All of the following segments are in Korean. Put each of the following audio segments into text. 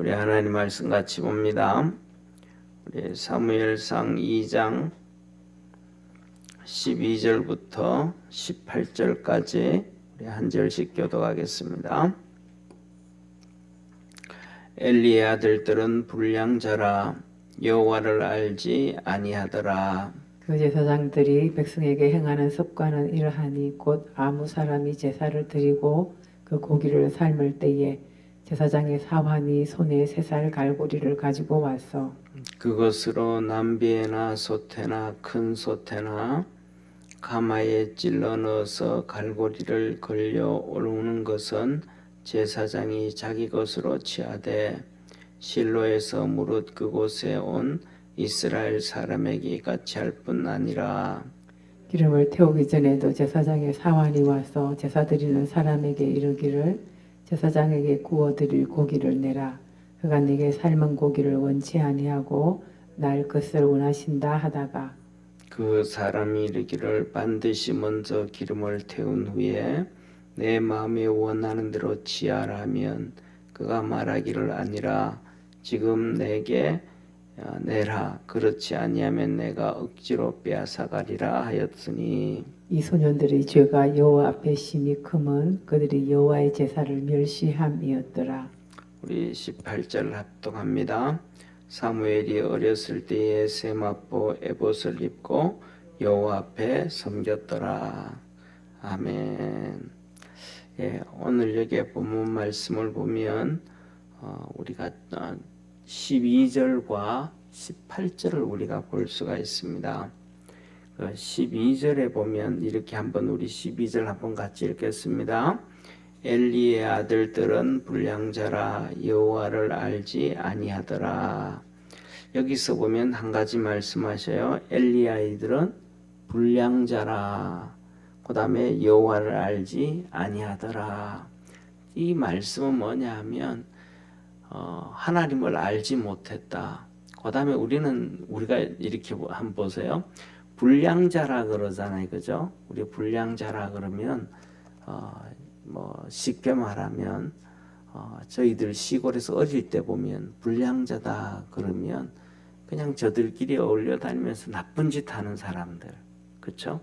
우리 하나님 말씀 같이 봅니다. 우리 사무엘상 2장 12절부터 18절까지 우리 한 절씩 교독하겠습니다. 엘리의 아들들은 불량자라 여호와를 알지 아니하더라. 그 제사장들이 백성에게 행하는 습관은 이러하니 곧 아무 사람이 제사를 드리고 그 고기를 삶을 때에 제사장의 사환이 손에 3살 갈고리를 가지고 와서 그것으로 남비에나 소태나 큰 소태나 가마에 찔러 넣어서 갈고리를 걸려 오르는 것은 제사장이 자기 것으로 취하되 실로에서 무릇 그곳에 온 이스라엘 사람에게 같이 할 뿐 아니라. 기름을 태우기 전에도 제사장의 사환이 와서 제사 드리는 사람에게 이르기를 제사장에게 구워드릴 고기를 내라. 그가 네게 삶은 고기를 원치 아니하고 날 것을 원하신다 하다가 그 사람이 이르기를 반드시 먼저 기름을 태운 후에 내 마음에 원하는 대로 취하라 하면 그가 말하기를 아니라 지금 내게 내라. 그렇지 아니하면 내가 억지로 빼앗아가리라 하였으니. 이 소년들의 죄가 여호와 앞에 심히 크면 그들이 여호와의 제사를 멸시함이었더라. 우리 18절 합독합니다. 사무엘이 어렸을 때에 세마포 에봇을 입고 여호와 앞에 섬겼더라. 아멘. 예, 오늘 여기 본문 말씀을 보면 우리가 12절과 18절을 우리가 볼 수가 있습니다. 12절에 보면 이렇게 한번 우리 12절 한번 같이 읽겠습니다. 엘리의 아들들은 불량자라 여호와를 알지 아니하더라. 여기서 보면 한 가지 말씀하셔요. 엘리의 아이들은 불량자라. 그 다음에 여호와를 알지 아니하더라. 이 말씀은 뭐냐 하면 하나님을 알지 못했다. 그 다음에 우리가 이렇게 한번 보세요. 불량자라 그러잖아요. 그죠? 우리 불량자라 그러면 쉽게 말하면 저희들 시골에서 어릴 때 보면 불량자다 그러면 그냥 저들끼리 어울려 다니면서 나쁜 짓 하는 사람들. 그렇죠?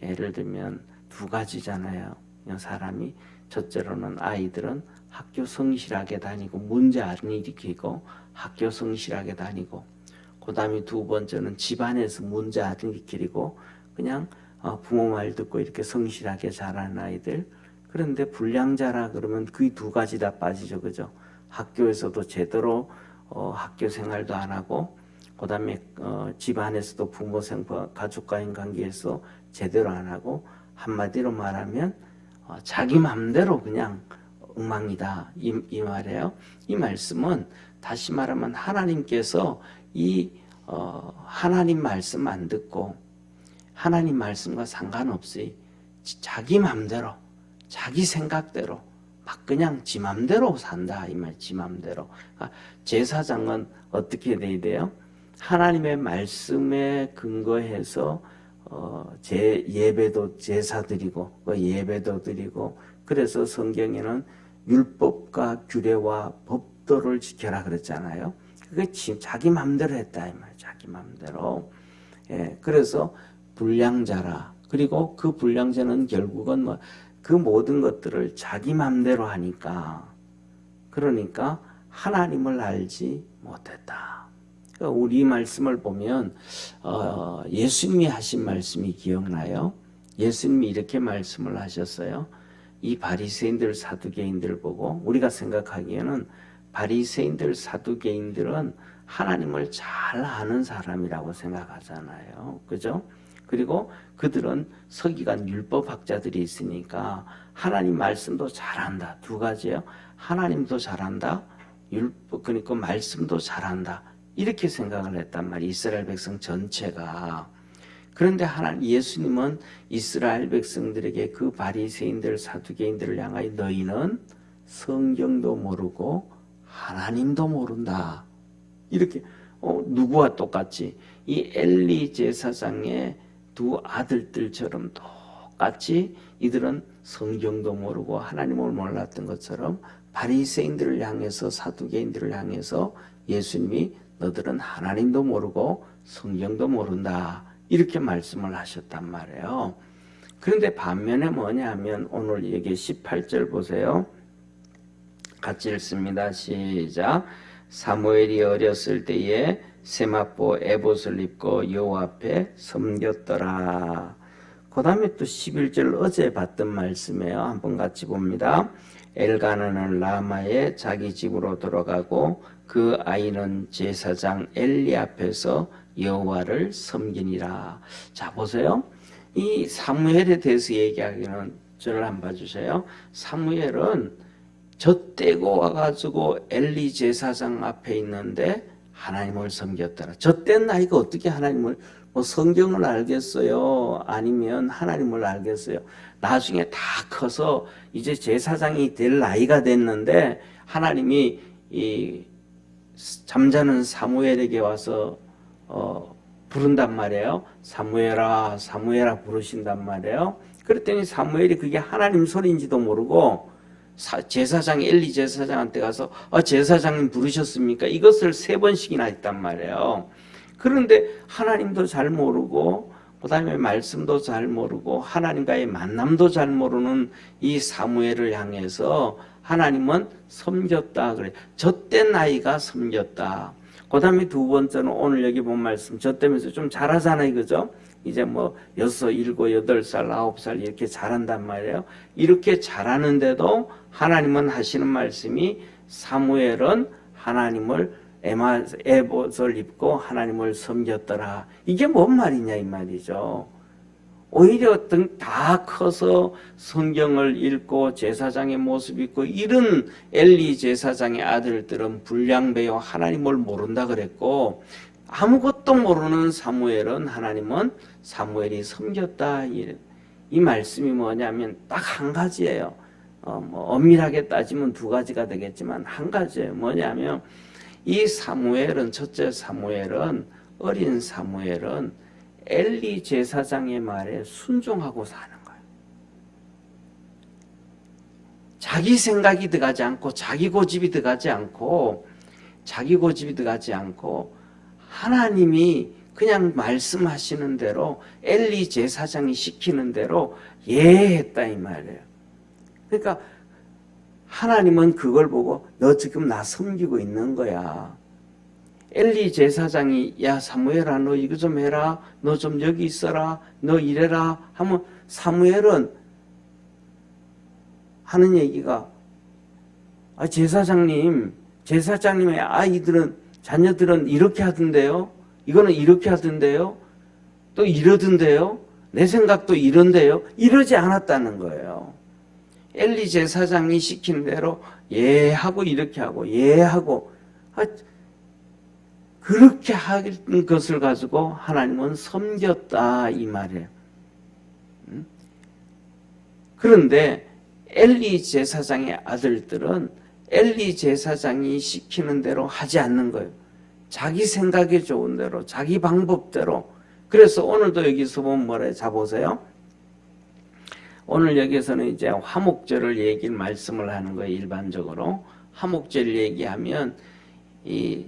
예를 들면 두 가지잖아요. 그냥 사람이 첫째로는 아이들은 학교 성실하게 다니고 문제 안 일으키고 학교 성실하게 다니고, 그 다음에 두 번째는 집안에서 문제 안 일으키고 그냥 부모 말 듣고 이렇게 성실하게 자라는 아이들. 그런데 불량자라 그러면 그 두 가지 다 빠지죠. 그죠? 학교에서도 제대로 학교 생활도 안 하고, 그 다음에 집안에서도 부모 생활, 가족과의 관계에서 제대로 안 하고, 한마디로 말하면 자기 맘대로 그냥 엉망이다 이 말이에요. 이 말씀은 다시 말하면 하나님께서 이 하나님 말씀 안 듣고 하나님 말씀과 상관없이 자기 맘대로 자기 생각대로 막 그냥 지 맘대로 산다 이 말. 지 맘대로. 제사장은 어떻게 돼야 돼요? 하나님의 말씀에 근거해서 예배도 제사 드리고 예배도 드리고, 그래서 성경에는 율법과 규례와 법도를 지켜라 그랬잖아요. 그게 자기 맘대로 했다 이 말. 자기 맘대로. 예, 그래서 불량자라. 그리고 그 불량자는 결국은 그 모든 것들을 자기 맘대로 하니까, 그러니까 하나님을 알지 못했다. 그러니까 우리 말씀을 보면 예수님이 하신 말씀이 기억나요? 예수님이 이렇게 말씀을 하셨어요. 이 바리새인들 사두개인들 보고, 우리가 생각하기에는 바리새인들 사두개인들은 하나님을 잘 아는 사람이라고 생각하잖아요. 그죠? 그리고 그들은 서기관 율법학자들이 있으니까 하나님 말씀도 잘한다. 두 가지예요. 하나님도 잘한다. 그러니까 말씀도 잘한다. 이렇게 생각을 했단 말이에요. 이스라엘 백성 전체가. 그런데 예수님은 이스라엘 백성들에게 그 바리새인들 사두개인들을 향하여 너희는 성경도 모르고 하나님도 모른다. 이렇게 누구와 똑같이 이 엘리 제사장의 두 아들들처럼 똑같이 이들은 성경도 모르고 하나님을 몰랐던 것처럼 바리새인들을 향해서, 사두개인들을 향해서 예수님이 너들은 하나님도 모르고 성경도 모른다 이렇게 말씀을 하셨단 말이에요. 그런데 반면에 뭐냐 하면 오늘 여기 18절 보세요. 같이 읽습니다. 시작. 사무엘이 어렸을 때에 세마포 에봇을 입고 여호와 앞에 섬겼더라. 그 다음에 또 11절 어제 봤던 말씀이에요. 한번 같이 봅니다. 엘가나는 라마에 자기 집으로 돌아가고 그 아이는 제사장 엘리 앞에서 여호와를 섬기니라. 자 보세요. 이 사무엘에 대해서 얘기하기는 저를 한번 봐주세요. 사무엘은 젖대고 와가지고 엘리 제사장 앞에 있는데 하나님을 섬겼더라. 젖된 나이가 어떻게 하나님을 성경을 알겠어요? 아니면 하나님을 알겠어요? 나중에 다 커서 이제 제사장이 될 나이가 됐는데 하나님이 이 잠자는 사무엘에게 와서 부른단 말이에요. 사무엘아, 사무엘아 부르신단 말이에요. 그랬더니 사무엘이 그게 하나님 소리인지도 모르고 제사장 엘리 제사장한테 가서 제사장님 부르셨습니까? 이것을 3번씩이나 했단 말이에요. 그런데 하나님도 잘 모르고 그 다음에 말씀도 잘 모르고 하나님과의 만남도 잘 모르는 이 사무엘을 향해서 하나님은 섬겼다 그래. 젖된 아이가 섬겼다. 그 다음에 두 번째는 오늘 여기 본 말씀 젖되면서 좀 잘하잖아요. 그죠? 이제 6, 7, 8살, 9살 이렇게 잘한단 말이에요. 이렇게 잘하는데도 하나님은 하시는 말씀이 사무엘은 하나님을 에봇을 입고 하나님을 섬겼더라. 이게 뭔 말이냐 이 말이죠. 오히려 다 커서 성경을 읽고 제사장의 모습 있고 이런 엘리 제사장의 아들들은 불량배요 하나님을 모른다 그랬고 아무것도 모르는 사무엘은 하나님은 사무엘이 섬겼다. 이 말씀이 뭐냐면 딱 한 가지예요. 엄밀하게 따지면 2가지가 되겠지만 한 가지예요. 뭐냐면 이 사무엘은 첫째 사무엘은 어린 사무엘은 엘리 제사장의 말에 순종하고 사는 거예요. 자기 생각이 들어가지 않고 자기 고집이 들어가지 않고 하나님이 그냥 말씀하시는 대로 엘리 제사장이 시키는 대로 예했다 이 말이에요. 그러니까 하나님은 그걸 보고 너 지금 나 섬기고 있는 거야. 엘리 제사장이 야 사무엘아 너 이거 좀 해라. 너 좀 여기 있어라. 너 이래라 하면 사무엘은 하는 얘기가 제사장님의 아이들은 자녀들은 이렇게 하던데요. 이거는 이렇게 하던데요. 또 이러던데요. 내 생각도 이런데요. 이러지 않았다는 거예요. 엘리 제사장이 시키는 대로 예하고 이렇게 하고 예하고 그렇게 하는 것을 가지고 하나님은 섬겼다 이 말이에요. 그런데 엘리 제사장의 아들들은 엘리 제사장이 시키는 대로 하지 않는 거예요. 자기 생각이 좋은 대로 자기 방법대로. 그래서 오늘도 여기서 보면 뭐래요? 자 보세요. 오늘 여기서는 이제 화목제를 말씀을 하는 거예요. 일반적으로 화목제를 얘기하면 이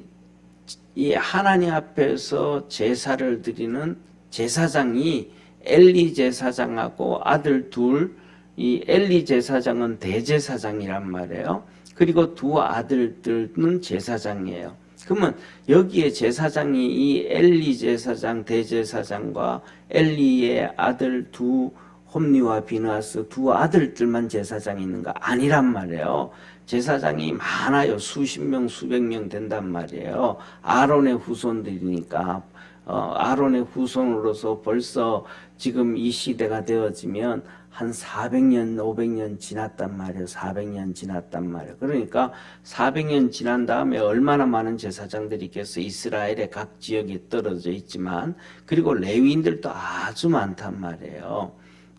하나님 앞에서 제사를 드리는 제사장이 엘리 제사장하고 아들 둘, 이 엘리 제사장은 대제사장이란 말이에요. 그리고 2 아들들은 제사장이에요. 그러면 여기에 제사장이 이 엘리 제사장 대제사장과 엘리의 아들 2 홈리와 비느하스 2 아들들만 제사장이 있는가? 아니란 말이에요. 제사장이 많아요. 수십 명, 수백 명 된단 말이에요. 아론의 후손들이니까. 아론의 후손으로서 벌써 지금 이 시대가 되어지면 한 400년, 500년 지났단 말이에요. 400년 지났단 말이에요. 그러니까 400년 지난 다음에 얼마나 많은 제사장들이 있겠어요. 이스라엘의 각 지역에 떨어져 있지만 그리고 레위인들도 아주 많단 말이에요.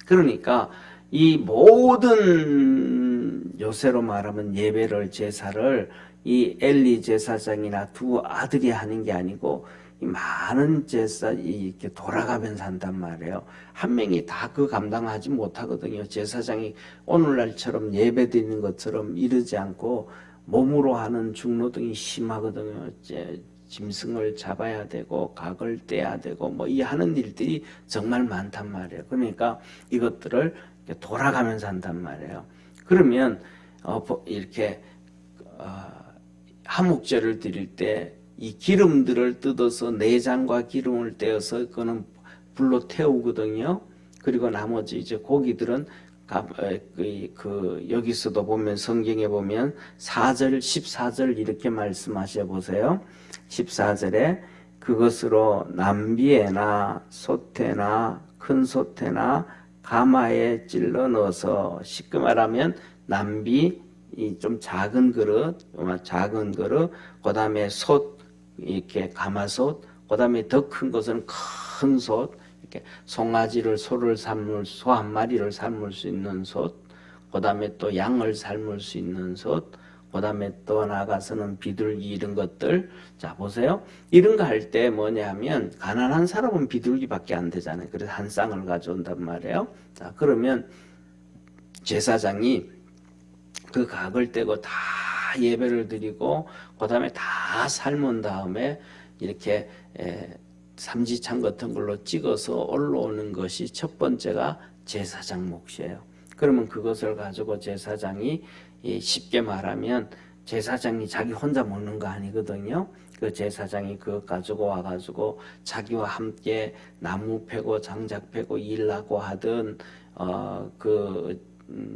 그러니까 이 모든 요새로 말하면 예배를 제사를 이 엘리 제사장이나 2 아들이 하는 게 아니고 이 많은 제사 이렇게 돌아가면서 한단 말이에요. 한 명이 다 그 감당하지 못하거든요. 제사장이 오늘날처럼 예배 드리는 것처럼 이러지 않고 몸으로 하는 중노동이 심하거든요. 짐승을 잡아야 되고 각을 떼야 되고 뭐 이 하는 일들이 정말 많단 말이에요. 그러니까 이것들을 돌아가면서 한단 말이에요. 그러면 이렇게 하목제를 드릴 때 이 기름들을 뜯어서 내장과 기름을 떼어서 그거는 불로 태우거든요. 그리고 나머지 이제 고기들은 여기서도 보면 성경에 보면 4절 14절 이렇게 말씀하셔 보세요. 14절에 그것으로 남비에나 소태나 큰 소태나 가마에 찔러 넣어서 쉽게 말하면 남비 이 좀 작은 그릇, 그 다음에 솥 이렇게 가마솥, 그 다음에 더 큰 것은 큰 솥, 이렇게 송아지를 소 한 마리를 삶을 수 있는 솥, 그 다음에 또 양을 삶을 수 있는 솥, 그 다음에 또 나가서는 비둘기 이런 것들. 자, 보세요. 이런 거 할 때 뭐냐면, 가난한 사람은 비둘기밖에 안 되잖아요. 그래서 한 쌍을 가져온단 말이에요. 자, 그러면 제사장이 그 각을 떼고 다 예배를 드리고, 그 다음에 다 삶은 다음에 이렇게 삼지창 같은 걸로 찍어서 올라오는 것이 첫 번째가 제사장 몫이에요. 그러면 그것을 가지고 제사장이 쉽게 말하면 제사장이 자기 혼자 먹는 거 아니거든요. 그 제사장이 그거 가지고 와가지고 자기와 함께 나무 패고 장작 패고 일하고 하던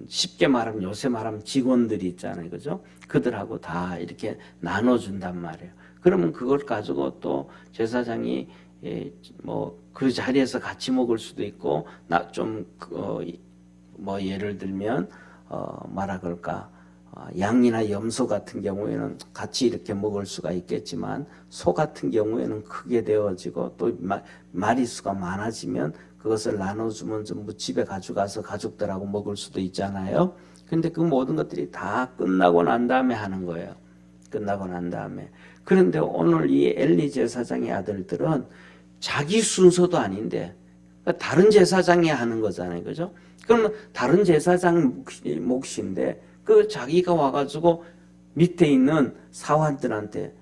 쉽게 말하면 요새 말하면 직원들이 있잖아요, 그죠? 그들하고 다 이렇게 나눠준단 말이에요. 그러면 그걸 가지고 또 제사장이 뭐 그 자리에서 같이 먹을 수도 있고 뭐 예를 들면 뭐라 그럴까 양이나 염소 같은 경우에는 같이 이렇게 먹을 수가 있겠지만 소 같은 경우에는 크게 되어지고 또 마리수가 많아지면 그것을 나눠주면 전부 집에 가져가서 가족들하고 먹을 수도 있잖아요. 근데 그 모든 것들이 다 끝나고 난 다음에 하는 거예요. 끝나고 난 다음에. 그런데 오늘 이 엘리 제사장의 아들들은 자기 순서도 아닌데 그러니까 다른 제사장이 하는 거잖아요, 그죠? 그러면 다른 제사장 몫인데 그 자기가 와가지고 밑에 있는 사환들한테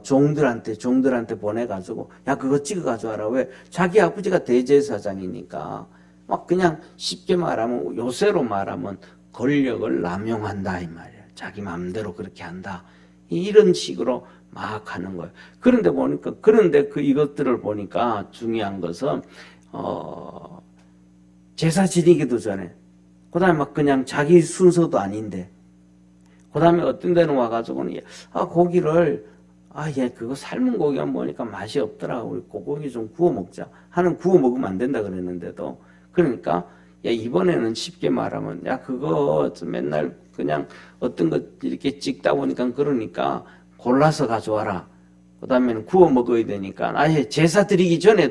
종들한테 보내가지고 야 그거 찍어 가져와라. 왜? 자기 아버지가 대제사장이니까 막 그냥 쉽게 말하면 요새로 말하면 권력을 남용한다 이 말이에요. 자기 마음대로 그렇게 한다. 이런 식으로 막 하는 거예요. 그런데 이것들을 보니까 중요한 것은 제사 지내기도 전에 그다음에 막 그냥 자기 순서도 아닌데 그다음에 어떤 데는 와가지고는 고기를 그거 삶은 고기만 보니까 맛이 없더라. 우리 고기 좀 구워 먹자. 구워 먹으면 안 된다 그랬는데도 그러니까 이번에는 쉽게 말하면 그거 맨날 그냥 어떤 것 이렇게 찍다 보니까 그러니까 골라서 가져와라. 그다음에는 구워 먹어야 되니까 제사 드리기 전에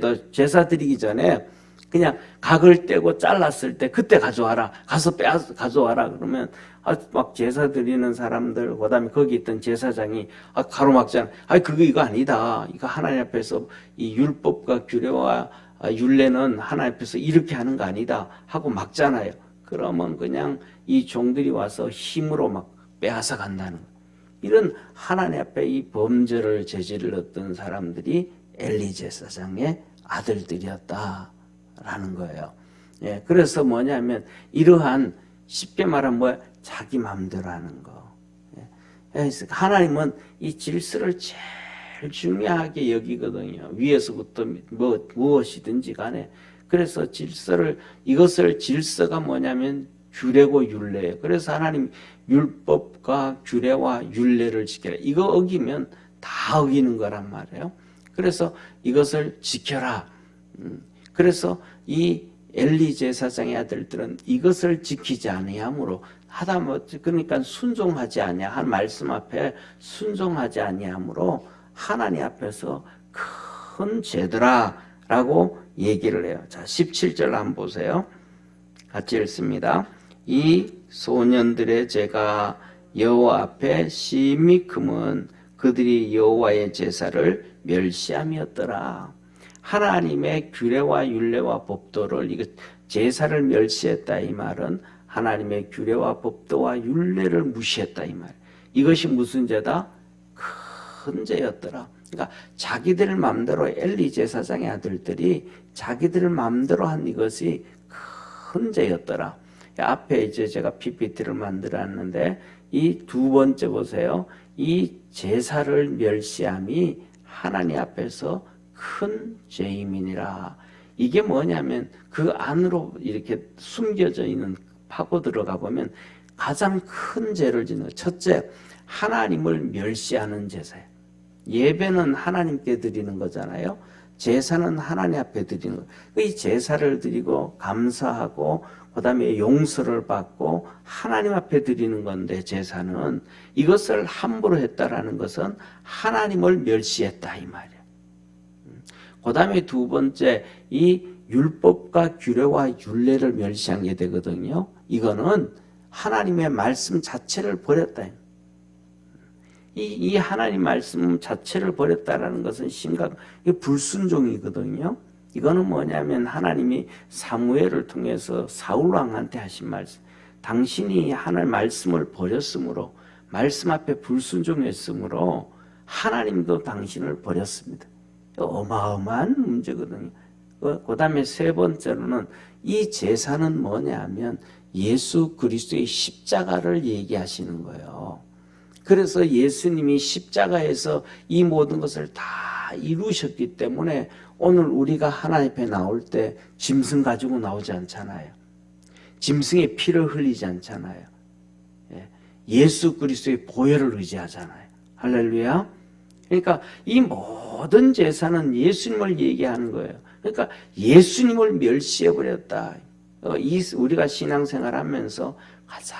그냥 각을 떼고 잘랐을 때 그때 가져와라. 가서 빼서 가져와라. 그러면 막 제사 드리는 사람들 그다음에 거기 있던 제사장이 가로막잖아. 이거 아니다. 이거 하나님 앞에서 이 율법과 규례와 율례는 하나님 앞에서 이렇게 하는 거 아니다 하고 막잖아요. 그러면 그냥 이 종들이 와서 힘으로 막 빼앗아 간다는 거예요. 이런 하나님 앞에 이 범죄를 저질렀던 사람들이 엘리 제사장의 아들들이었다라는 거예요. 그래서 뭐냐면 이러한 쉽게 말하면 자기 마음대로 하는 거. 하나님은 이 질서를 제일 중요하게 여기거든요. 위에서부터 무엇이든지 간에. 그래서 질서가 뭐냐면 규례고 율례예요. 그래서 하나님 율법과 규례와 율례를 지켜라. 이거 어기면 다 어기는 거란 말이에요. 그래서 이것을 지켜라. 그래서 이 엘리 제사장의 아들들은 이것을 지키지 아니함으로 그러니까 순종하지 아니하 한 말씀 앞에 순종하지 아니함으로 하나님 앞에서 큰 죄더라라고 얘기를 해요. 자, 17절 한번 보세요. 같이 읽습니다. 이 소년들의 죄가 여호와 앞에 심히 크면 그들이 여호와의 제사를 멸시함이었더라. 하나님의 규례와 율례와 법도를 이거 제사를 멸시했다 이 말은 하나님의 규례와 법도와 율례를 무시했다 이 말. 이것이 무슨 죄다? 큰 죄였더라. 그러니까 자기들 마음대로 엘리 제사장의 아들들이 자기들 마음대로 한 이것이 큰 죄였더라. 앞에 이제 제가 PPT를 만들었는데 이 두 번째 보세요. 이 제사를 멸시함이 하나님 앞에서 큰 죄임이니라. 이게 뭐냐면 그 안으로 이렇게 숨겨져 있는 파고 들어가 보면 가장 큰 죄를 짓는 첫째, 하나님을 멸시하는 제사예요. 예배는 하나님께 드리는 거잖아요. 제사는 하나님 앞에 드리는 거예요. 이 제사를 드리고 감사하고 그다음에 용서를 받고 하나님 앞에 드리는 건데 제사는 이것을 함부로 했다라는 것은 하나님을 멸시했다 이 말이에요. 그다음에 두 번째 이 율법과 규례와 율례를 멸시한 게 되거든요. 이거는 하나님의 말씀 자체를 버렸다. 이 하나님 말씀 자체를 버렸다라는 것은 이게 불순종이거든요. 이거는 뭐냐면 하나님이 사무엘을 통해서 사울 왕한테 하신 말씀. 당신이 하나님 말씀을 버렸으므로 말씀 앞에 불순종했으므로 하나님도 당신을 버렸습니다. 어마어마한 문제거든요. 그 다음에 세 번째로는 이 제사는 뭐냐면 예수 그리스도의 십자가를 얘기하시는 거예요. 그래서 예수님이 십자가에서 이 모든 것을 다 이루셨기 때문에 오늘 우리가 하나님 앞에 나올 때 짐승 가지고 나오지 않잖아요. 짐승의 피를 흘리지 않잖아요. 예수 그리스도의 보혈을 의지하잖아요. 할렐루야. 그러니까 이 모든 제사는 예수님을 얘기하는 거예요. 그러니까 예수님을 멸시해버렸다. 우리가 신앙생활하면서 가장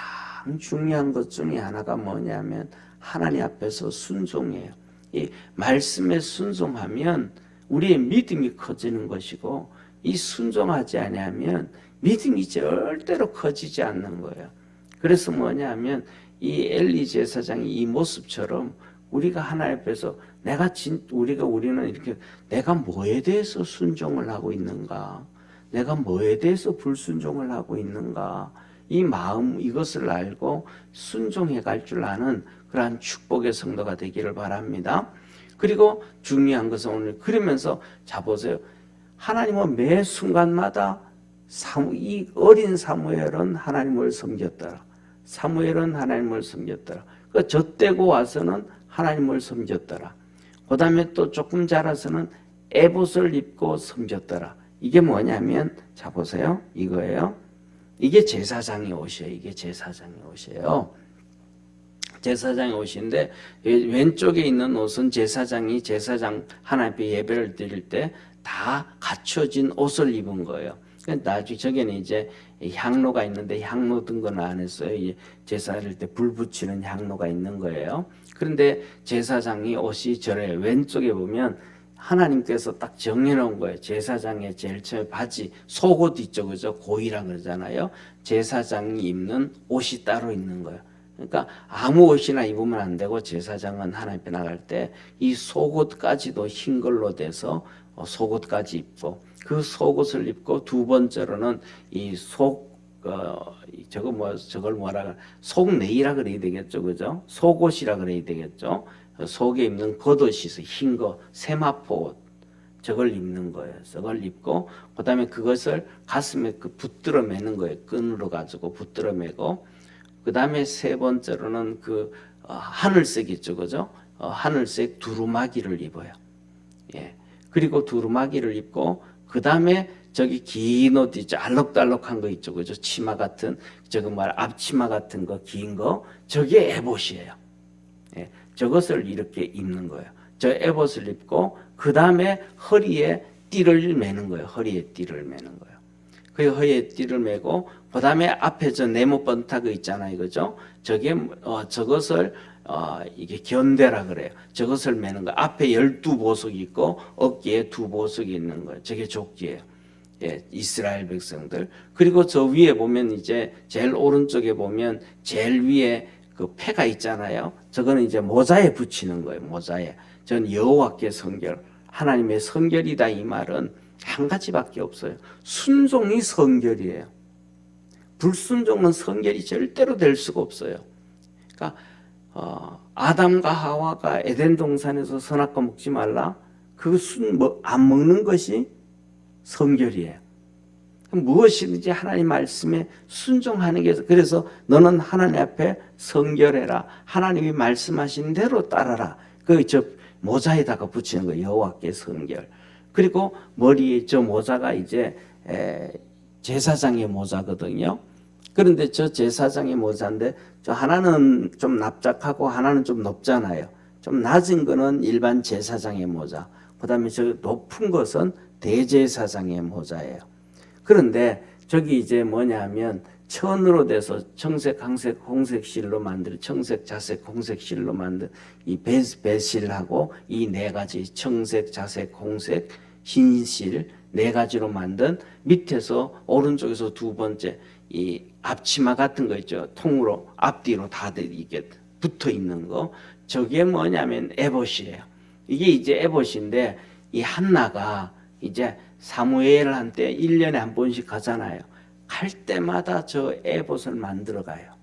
중요한 것 중에 하나가 뭐냐면 하나님 앞에서 순종이에요. 이 말씀에 순종하면 우리의 믿음이 커지는 것이고 이 순종하지 아니하면 믿음이 절대로 커지지 않는 거예요. 그래서 뭐냐면 이 엘리 제사장이 이 모습처럼 우리가 하나님 앞에서 우리는 이렇게 내가 뭐에 대해서 순종을 하고 있는가? 내가 뭐에 대해서 불순종을 하고 있는가? 이 마음 이것을 알고 순종해 갈 줄 아는 그러한 축복의 성도가 되기를 바랍니다. 그리고 중요한 것은 오늘 그러면서 자 보세요. 하나님은 매 순간마다 이 어린 사무엘은 하나님을 섬겼더라. 사무엘은 하나님을 섬겼더라. 그 젖대고 와서는 하나님을 섬겼더라. 그 다음에 또 조금 자라서는 에봇을 입고 섬겼더라. 이게 뭐냐면 자 보세요. 이거예요. 이게 제사장의 옷이에요. 이게 제사장의 옷이에요. 제사장의 옷인데 왼쪽에 있는 옷은 제사장 하나님 앞에 예배를 드릴 때 다 갖춰진 옷을 입은 거예요. 나중에 저기는 이제 향로가 있는데 향로 든 건 안 했어요. 제사를 때 불 붙이는 향로가 있는 거예요. 그런데 제사장이 옷이 저래 왼쪽에 보면 하나님께서 딱 정해놓은 거예요. 제사장의 제일 처음에 바지, 속옷 있죠, 그죠? 고이라 그러잖아요. 제사장이 입는 옷이 따로 있는 거예요. 그러니까 아무 옷이나 입으면 안 되고 제사장은 하나님 앞에 나갈 때 이 속옷까지도 흰 걸로 돼서 속옷까지 입고 그 속옷을 입고 두 번째로는 이 저걸 뭐라 속내이라 그래야 되겠죠, 그죠? 속옷이라 그래야 되겠죠. 속에 입는 겉옷이 있어, 흰 거, 세마포 옷. 저걸 입는 거예요. 저걸 입고 그다음에 그것을 가슴에 붙들어 매는 거예요. 끈으로 가지고 붙들어 매고 그다음에 세 번째로는 하늘색 있죠, 그죠? 하늘색 두루마기를 입어요. 예. 그리고 두루마기를 입고 그다음에 저기 긴 옷 있죠. 알록달록한 거 있죠. 그죠? 치마 같은 앞치마 같은 거 긴 거 저게 에봇이에요. 예. 저것을 이렇게 입는 거예요. 저 에봇을 입고 그다음에 허리에 띠를 매는 거예요. 허리에 띠를 매는 거예요. 그 허리에 띠를 매고 그다음에 앞에 저 네모 번타그 있잖아요. 그죠? 저것을 이게 견대라 그래요. 저것을 매는 거. 앞에 12보석이 있고 어깨에 2보석이 있는 거예요. 저게 조끼예요. 예, 이스라엘 백성들. 그리고 저 위에 보면 이제 제일 오른쪽에 보면 제일 위에 그 패가 있잖아요. 저거는 이제 모자에 붙이는 거예요. 모자에. 전 여호와께 성결, 하나님의 성결이다 이 말은 한 가지밖에 없어요. 순종이 성결이에요. 불순종은 성결이 절대로 될 수가 없어요. 그러니까 아담과 하와가 에덴 동산에서 선악과 먹지 말라. 안 먹는 것이 성결이에요. 무엇이든지 하나님 말씀에 순종하는 게, 그래서 너는 하나님 앞에 성결해라. 하나님이 말씀하신 대로 따라라. 저 모자에다가 붙이는 거예요. 여호와께 성결. 그리고 머리에 저 모자가 이제 제사장의 모자거든요. 그런데 저 제사장의 모자인데 저 하나는 좀 납작하고 하나는 좀 높잖아요. 좀 낮은 거는 일반 제사장의 모자. 그다음에 저 높은 것은 대제사장의 모자예요. 그런데 저기 이제 뭐냐면 천으로 돼서 청색, 항색, 홍색 실로 만든 청색, 자색, 홍색 실로 만든 이 배실하고 이 네 가지 청색, 자색, 홍색, 흰실 네 가지로 만든 밑에서 오른쪽에서 두 번째 이 앞치마 같은 거 있죠. 통으로 앞뒤로 다들 이게 붙어 있는 거. 저게 뭐냐면 에봇이에요. 이게 이제 에봇인데 이 한나가 이제 사무엘한테 1년에 한 번씩 가잖아요. 갈 때마다 저 에봇을 만들어 가요.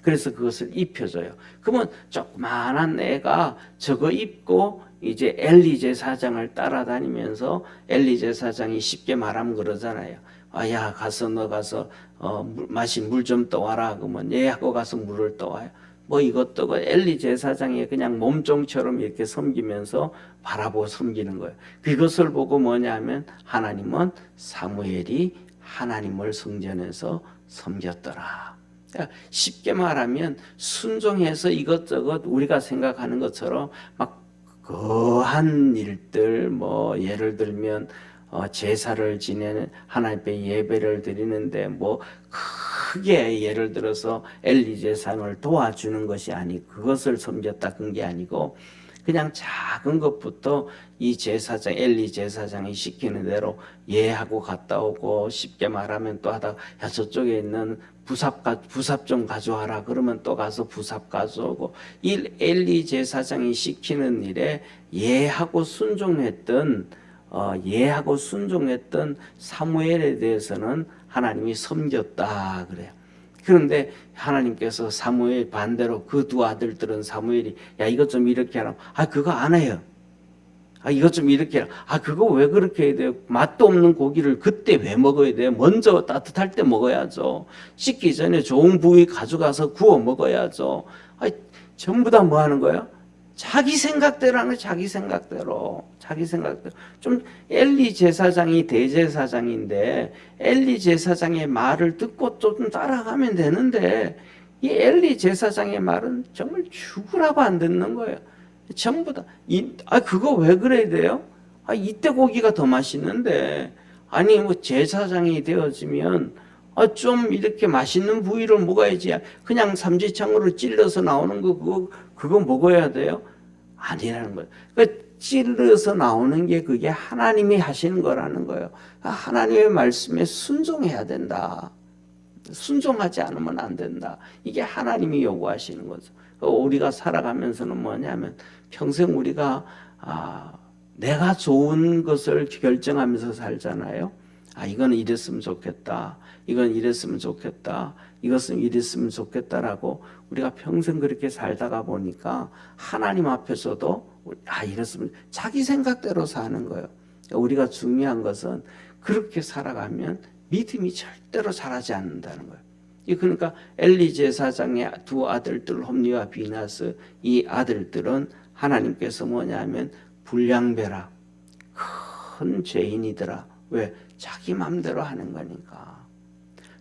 그래서 그것을 입혀줘요. 그러면 조그만한 애가 저거 입고 이제 엘리 제사장을 따라다니면서 엘리 제사장이 쉽게 말하면 그러잖아요. 야 가서 너 가서 마신 물 좀 떠와라. 그러면 얘하고 가서 물을 떠와요. 뭐 이것도 엘리 제사장이 그냥 몸종처럼 이렇게 섬기면서 바라보고 섬기는 거예요. 그것을 보고 뭐냐면 하나님은 사무엘이 하나님을 성전에서 섬겼더라. 쉽게 말하면 순종해서 이것저것 우리가 생각하는 것처럼 막 거한 일들, 뭐 예를 들면 제사를 지내는 하나님 앞에 예배를 드리는데 뭐 크게 예를 들어서 엘리 제사장을 도와주는 것이 아니고 그것을 섬겼다 그런 게 아니고 그냥 작은 것부터 이 제사장 엘리 제사장이 시키는 대로 예하고 갔다 오고 쉽게 말하면 또 하다가 야 저쪽에 있는 부삽 좀 가져와라 그러면 또 가서 부삽 가져오고 이 엘리 제사장이 시키는 일에 예하고 순종했던 사무엘에 대해서는 하나님이 섬겼다 그래요. 그런데 하나님께서 사무엘 반대로 그 두 아들들은 사무엘이 야 이것 좀 이렇게 하라. 그거 안 해요. 이것 좀 이렇게 해라. 그거 왜 그렇게 해야 돼요? 맛도 없는 고기를 그때 왜 먹어야 돼요? 먼저 따뜻할 때 먹어야죠. 씻기 전에 좋은 부위 가져가서 구워 먹어야죠. 전부 다 뭐 하는 거예요? 자기 생각대로 하는 자기 생각대로. 좀 엘리 제사장이 대제사장인데 엘리 제사장의 말을 듣고 좀 따라가면 되는데 이 엘리 제사장의 말은 정말 죽으라고 안 듣는 거예요. 전부 다 그거 왜 그래야 돼요? 이때 고기가 더 맛있는데 뭐 제사장이 되어지면 좀 이렇게 맛있는 부위를 먹어야지. 그냥 삼지창으로 찔러서 나오는 거 그거 먹어야 돼요? 아니라는 거예요. 찔러서 나오는 게 그게 하나님이 하시는 거라는 거예요. 하나님의 말씀에 순종해야 된다. 순종하지 않으면 안 된다. 이게 하나님이 요구하시는 거죠. 우리가 살아가면서는 뭐냐면 평생 우리가 내가 좋은 것을 결정하면서 살잖아요. 이거는 이랬으면 좋겠다. 이건 이랬으면 좋겠다. 이것은 이랬으면 좋겠다라고 우리가 평생 그렇게 살다가 보니까 하나님 앞에서도 이랬으면 자기 생각대로 사는 거예요. 우리가 중요한 것은 그렇게 살아가면 믿음이 절대로 자라지 않는다는 거예요. 그러니까 엘리 제사장의 두 아들들 홈리와 비나스 이 아들들은 하나님께서 뭐냐면 불량배라 큰 죄인이더라. 왜? 자기 맘대로 하는 거니까.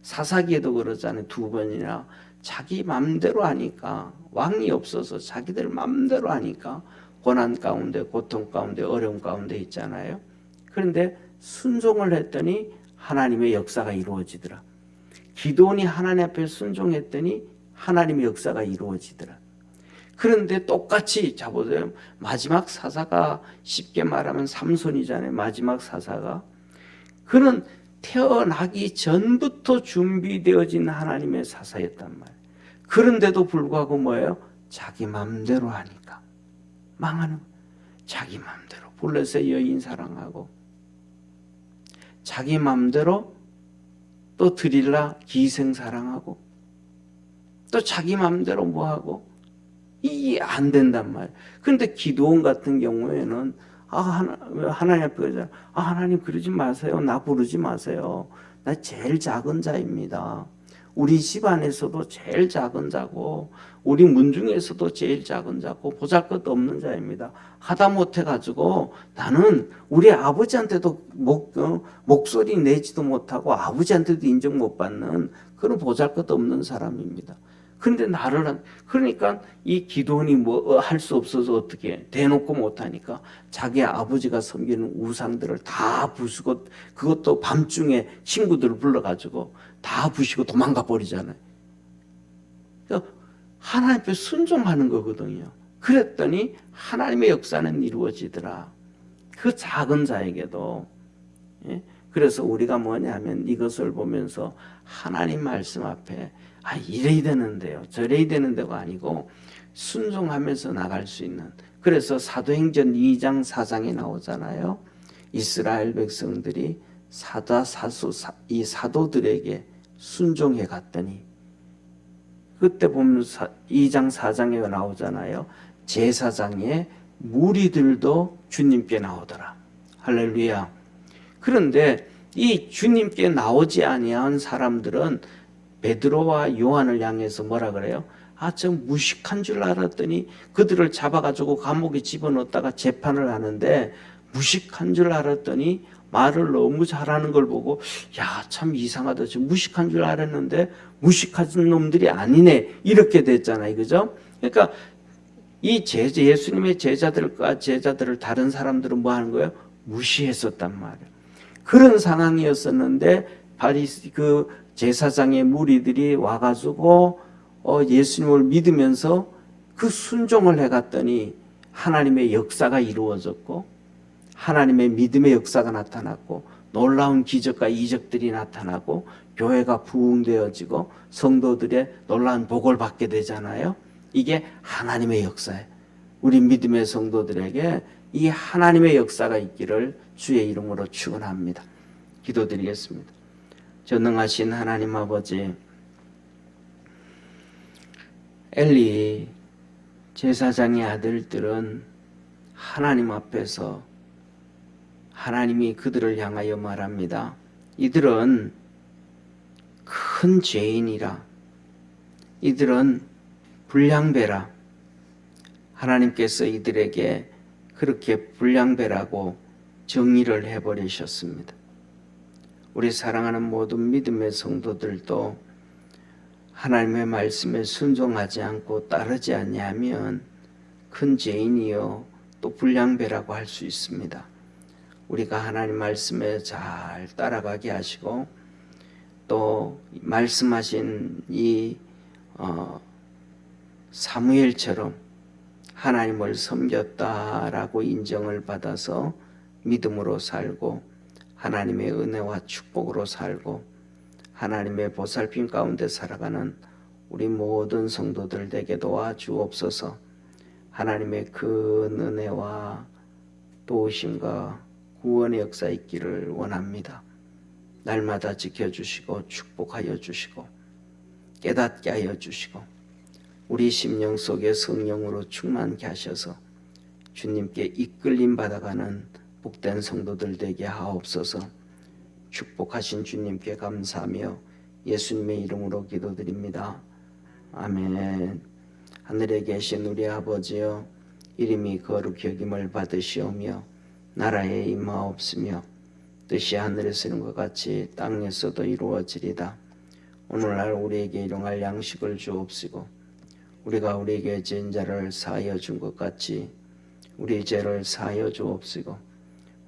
사사기에도 그러잖아요. 두 번이나 자기 맘대로 하니까 왕이 없어서 자기들 맘대로 하니까 고난 가운데 고통 가운데 어려움 가운데 있잖아요. 그런데 순종을 했더니 하나님의 역사가 이루어지더라. 기도원이 하나님 앞에 순종했더니 하나님의 역사가 이루어지더라. 그런데 똑같이 보세요. 마지막 사사가 쉽게 말하면 삼손이잖아요. 마지막 사사가. 그는 태어나기 전부터 준비되어진 하나님의 사사였단 말이에요. 그런데도 불구하고 뭐예요? 자기 맘대로 하니까 망하는 거예요. 자기 맘대로 블레셋 여인 사랑하고 자기 맘대로 또 드릴라 기생 사랑하고 또 자기 맘대로 뭐하고 이게 안 된단 말이에요. 그런데 기드온 같은 경우에는 하나님 앞에 그러잖아요. 하나님 그러지 마세요. 나 부르지 마세요. 나 제일 작은 자입니다. 우리 집안에서도 제일 작은 자고 우리 문중에서도 제일 작은 자고 보잘것 없는 자입니다. 하다못해 가지고 나는 우리 아버지한테도 목소리 내지도 못하고 아버지한테도 인정 못 받는 그런 보잘것 없는 사람입니다. 그런데 그러니까 이 기도원이 뭐 할 수 없어서 어떻게 대놓고 못하니까 자기 아버지가 섬기는 우상들을 다 부수고 그것도 밤중에 친구들을 불러가지고 다 부시고 도망가 버리잖아요. 그러니까 하나님 앞에 순종하는 거거든요. 그랬더니 하나님의 역사는 이루어지더라. 그 작은 자에게도. 예? 그래서 우리가 뭐냐면 이것을 보면서 하나님 말씀 앞에 이래야 되는데요. 저래야 되는데가 아니고 순종하면서 나갈 수 있는. 그래서 사도행전 2장 4장에 나오잖아요. 이스라엘 백성들이 이 사도들에게 순종해 갔더니 그때 보면 2장 4장에 나오잖아요. 제사장의 무리들도 주님께 나오더라. 할렐루야. 그런데 이 주님께 나오지 아니한 사람들은 베드로와 요한을 향해서 뭐라 그래요? 저 무식한 줄 알았더니 그들을 잡아가지고 감옥에 집어넣었다가 재판을 하는데 무식한 줄 알았더니 말을 너무 잘하는 걸 보고 참 이상하다. 저 무식한 줄 알았는데 무식한 놈들이 아니네. 이렇게 됐잖아요. 그죠? 그러니까 이 예수님의 제자들을 다른 사람들은 뭐 하는 거예요? 무시했었단 말이에요. 그런 상황이었었는데 그 제사장의 무리들이 와가지고 예수님을 믿으면서 그 순종을 해갔더니 하나님의 역사가 이루어졌고 하나님의 믿음의 역사가 나타났고 놀라운 기적과 이적들이 나타나고 교회가 부흥되어지고 성도들의 놀라운 복을 받게 되잖아요. 이게 하나님의 역사예요. 우리 믿음의 성도들에게 이 하나님의 역사가 있기를 주의 이름으로 축원합니다. 기도드리겠습니다. 전능하신 하나님 아버지, 엘리 제사장의 아들들은 하나님 앞에서 하나님이 그들을 향하여 말합니다. 이들은 큰 죄인이라. 이들은 불량배라. 하나님께서 이들에게 그렇게 불량배라고 정의를 해버리셨습니다. 우리 사랑하는 모든 믿음의 성도들도 하나님의 말씀에 순종하지 않고 따르지 아니하면 큰 죄인이요 또 불량배라고 할 수 있습니다. 우리가 하나님 말씀에 잘 따라가게 하시고 또 말씀하신 이 사무엘처럼 하나님을 섬겼다라고 인정을 받아서 믿음으로 살고 하나님의 은혜와 축복으로 살고 하나님의 보살핌 가운데 살아가는 우리 모든 성도들 되게 도와주옵소서. 하나님의 큰 은혜와 도우심과 구원의 역사 있기를 원합니다. 날마다 지켜주시고 축복하여 주시고 깨닫게 하여 주시고 우리 심령 속에 성령으로 충만케 하셔서 주님께 이끌림 받아가는 복된 성도들 되게 하옵소서. 축복하신 주님께 감사하며 예수님의 이름으로 기도드립니다. 아멘. 하늘에 계신 우리 아버지여, 이름이 거룩히 여김을 받으시오며 나라에 임하옵시며 뜻이 하늘에서 이룬 것 같이 땅에서도 이루어지리다. 오늘날 우리에게 일용할 양식을 주옵시고 우리가 우리에게 죄인 자를 사하여 준 것 같이 우리 죄를 사하여 주옵시고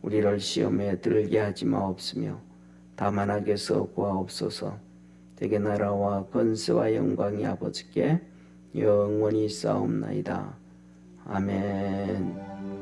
우리를 시험에 들게 하지 마옵시며 다만 악에서 구하옵소서. 대개 나라와 권세와 영광이 아버지께 영원히 있사옵나이다. 아멘.